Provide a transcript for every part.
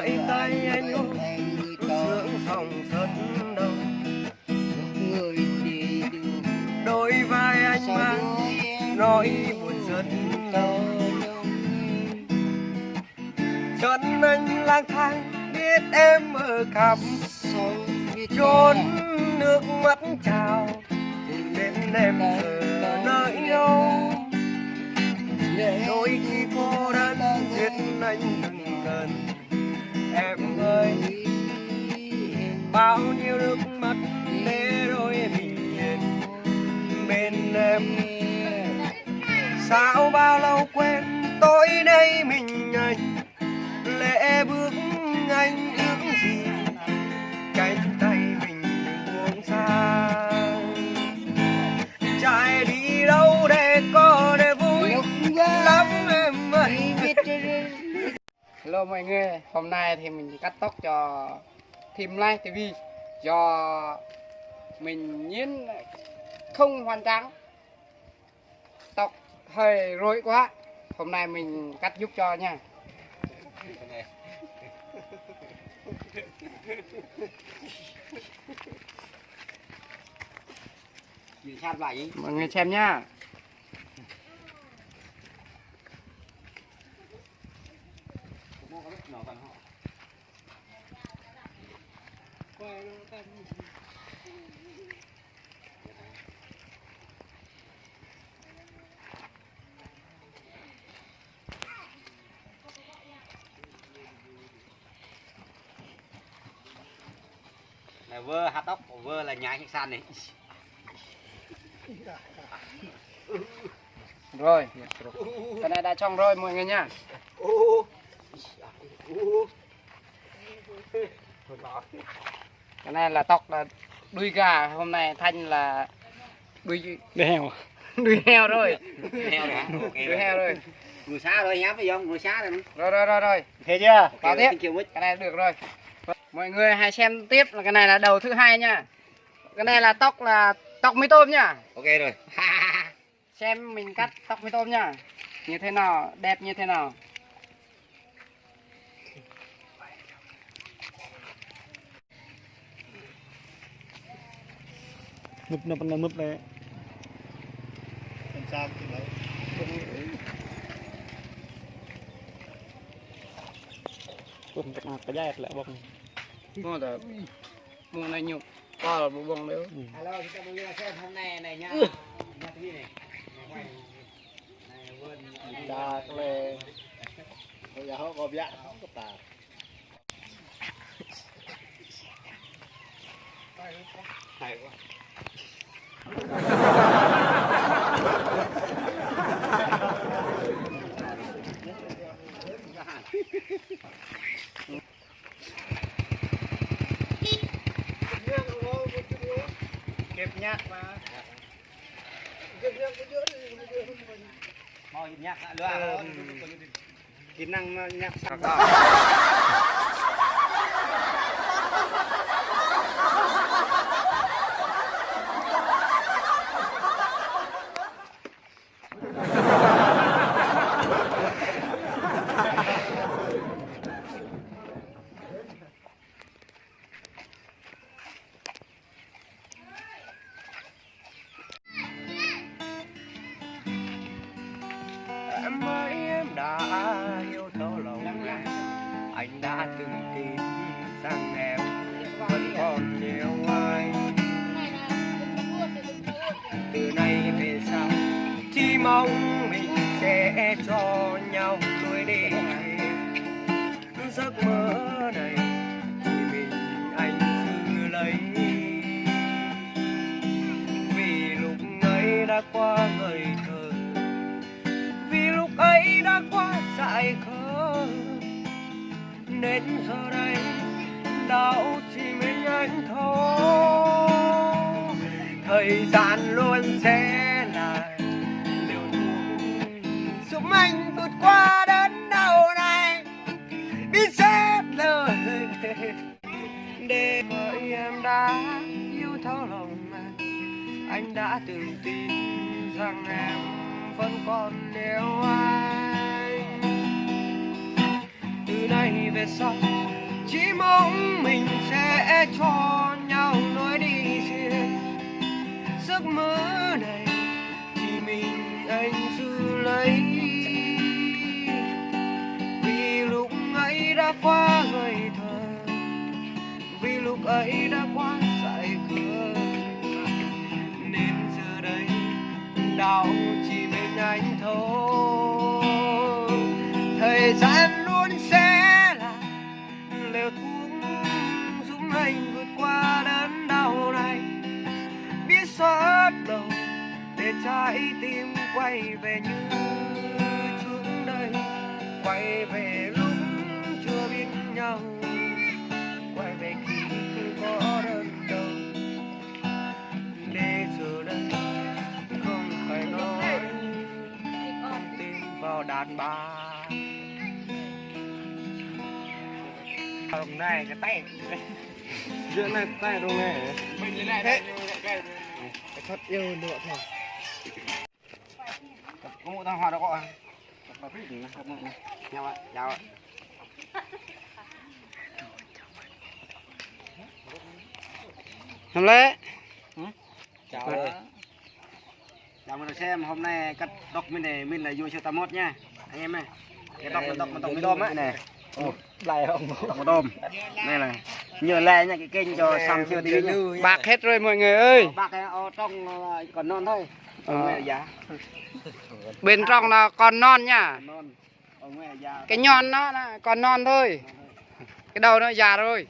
đợi tay anh ôm sương sòng sân đầu người đi đường đôi vai anh mang nỗi buồn rất đau. Chân anh lang thang biết em ở khắp chốn nước mắt trào đến em giờ nơi đâu. Đôi khi cô đơn giết anh từng cơn em ơi, bao nhiêu nước mắt để đôi mình nhìn bên em. Sao bao lâu quên tối nay mình anh lệ bước anh ước gì cánh tay mình buông xa. Chạy đi đâu để có để vui lắm em ơi. Hello mọi người, hôm nay thì mình cắt tóc cho Team Live TV do mình nhìn không hoàn trắng, tóc hơi rối quá, hôm nay mình cắt giúp cho nha. Mọi người xem nhá. Là vơ hạt tóc của vơ là nhái khách sạn này. Rồi, cái này đã xong rồi mọi người nha. Cái này là tóc là đuôi gà, hôm nay Thanh là đuôi heo. Đuôi heo rồi. Heo rồi hả? Đuôi heo rồi. Người xa rồi nhá, phải không? Người xa rồi. Rồi. Thế chưa? Vào tiếp. Cái này được rồi. Mọi người hãy xem tiếp là cái này là đầu thứ hai nha. Cái này là tóc mì tôm nha. Ok rồi. Xem mình cắt tóc mì tôm nha. Như thế nào, đẹp như thế nào. Mướp nó mướp đấy. Cũng cái dây lại bông. Mua là mua này nhục, to là bộ bông nữa. Alo, chúng ta bây giờ xem hôm nay này nhá. Nhá TV này. Này vươn Đà cái này. Bây giờ họ có dạ không có tà. hay quá. Kẹp nhát mà. Mau nhắc nữa. Kỹ năng nhát sắc. Em ơi em đã yêu thấu lòng em, anh đã từng tin rằng em vẫn còn yêu anh. Từ nay về sau chỉ mong mình sẽ cho nhau lối đi. Giấc mơ này chỉ mình anh giữ lấy, vì lúc ấy đã qua ngây thơ, vì lúc ấy đã qua dại khờ, nên giờ đây đau chỉ mình anh thôi. Thời gian luôn sẽ là liều thuốc giúp anh vượt qua đớn đau này, biết xét lời để bởi em đã yêu thấu lòng anh đã từng tin rằng em vẫn còn yêu anh. từ nay về sau chỉ mong mình sẽ cho nhau lối đi riêng. Giấc mơ này chỉ mình anh giữ lấy, vì lúc ấy đã quá ngây thơ, vì lúc ấy đã quá dại khờ, nên giờ đây đau chỉ mình anh thôi. Thời gian luôn sẽ là liều thuốc giúp anh vượt qua đớn đau này, biết xót đầu để trái tim quay về như trước đây, quay về lúc chưa biết nhau, quay về khi không có đớn đau, để giờ đây không phải nói không tin vào đàn bà. Hôm nay cái tay giữa này tay đâu này mình như này đấy cái thoát yêu nữa thôi. Có một thằng hoa đó gọi nhau ạ, chào ạ. Làm lẽ Chào ơi. Chào mừng xem hôm nay cắt đọc mình là vui siêu tam mốt nha anh em này. Cái đọc là đọc cái đom á này. Lại không? Đọc cái đom. Đây là nhờ lại nha cái kênh cho xong chưa tí nha. bạc hết rồi mọi người ơi. Bạc cái trong còn non thôi. Ông mẹ già. Bên trong là còn non nha. Non. Ông mẹ già. Cái nhon nó còn non thôi. Cái đầu nó già rồi.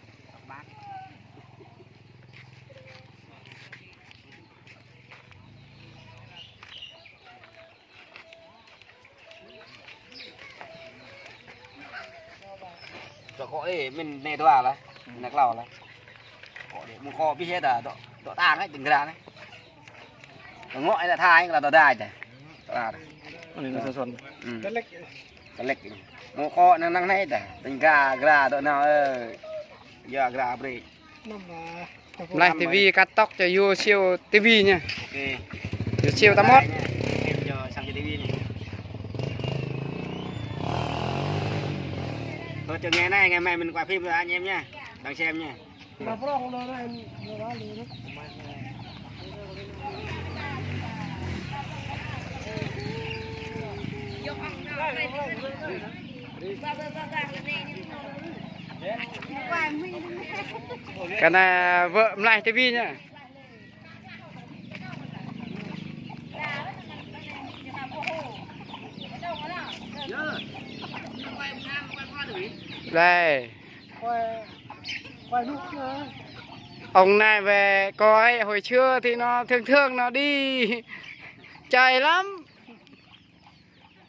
Cho có ấy mình nè thôi à là. Nạc lò là. Có để mua kho biết hết à độ tang ấy đừng ra đấy. Ngọi là thai là độ đài này. Đó. Này nó xuân. Cái lệch mua kho nó năng hết à. Tình gà độ nào giờ gà bể. Này tivi cắt tóc cho vô siêu tivi nha. Ok. Vô siêu 81. Em cho sang cho tivi này. Thôi chờ ngày này ngày mai mình quay phim rồi anh em nha. Đang xem nha. Cái này vợ lại tivi nha. Đây. Ông này về coi hồi trưa thì nó thường nó đi trời lắm.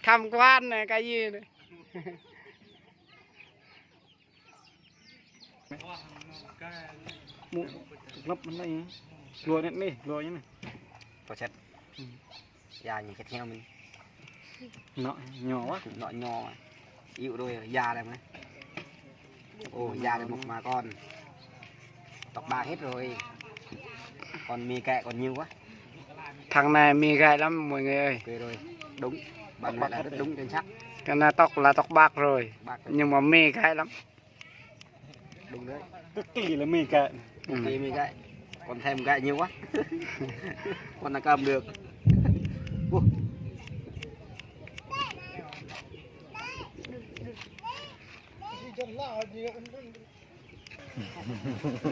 Tham quan này cái gì này. Lấp nó này. Lùa lên đi, lùa như này. Có chết. Già nhìn cái theo mình. Nọ nhỏ quá. Nọ nhỏ. Yếu đôi già này mới. Ồ già này một mà con. Tóc bạc hết rồi. Còn mì kẹ còn nhiều quá. Thằng này mì gai lắm mọi người ơi. Ok rồi. Đúng. Bạn này là rất đúng chính xác. Cái này tóc là tóc bạc rồi. Bạc rồi. Nhưng mà mì gai lắm. Đúng đấy. Cực kỳ là mì kẹ. Mì kẹ. Còn thêm kẹ nhiều quá. Còn là cầm được.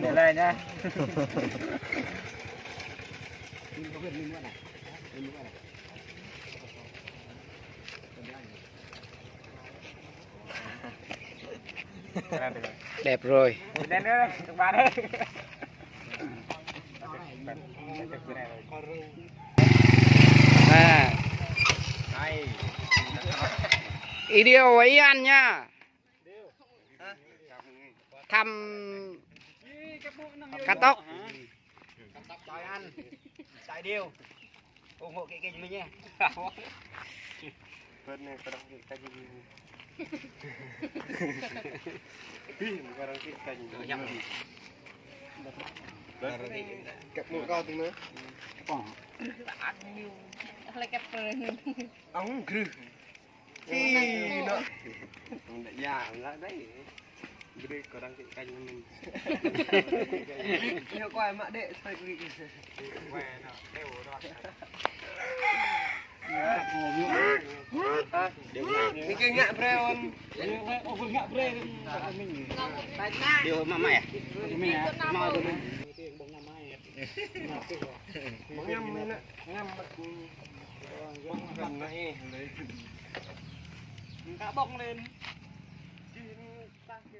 Để đây nhá. Đẹp rồi. Đến nữa các bạn ơi. À. Ý điều ý ăn nha. Thăm cắt tóc. Chào anh. Chạy điều. Ủng hộ cái kênh mình nha. Bên này có đăng ký kênh gì? Có đăng ký kênh gì? Nhầm. Cặp mũi cao từng nữa. Còn. Ông cứ. kỳ nữa đại dạng là đấy bây có đang cạnh mình nhiều quay mã đệ xoay quỳ quay nào đều rồi cái kinh ngạ breo anh điều mà mày mà được ngâm lên ạ ngâm gần này cá bông lên chứ ta kia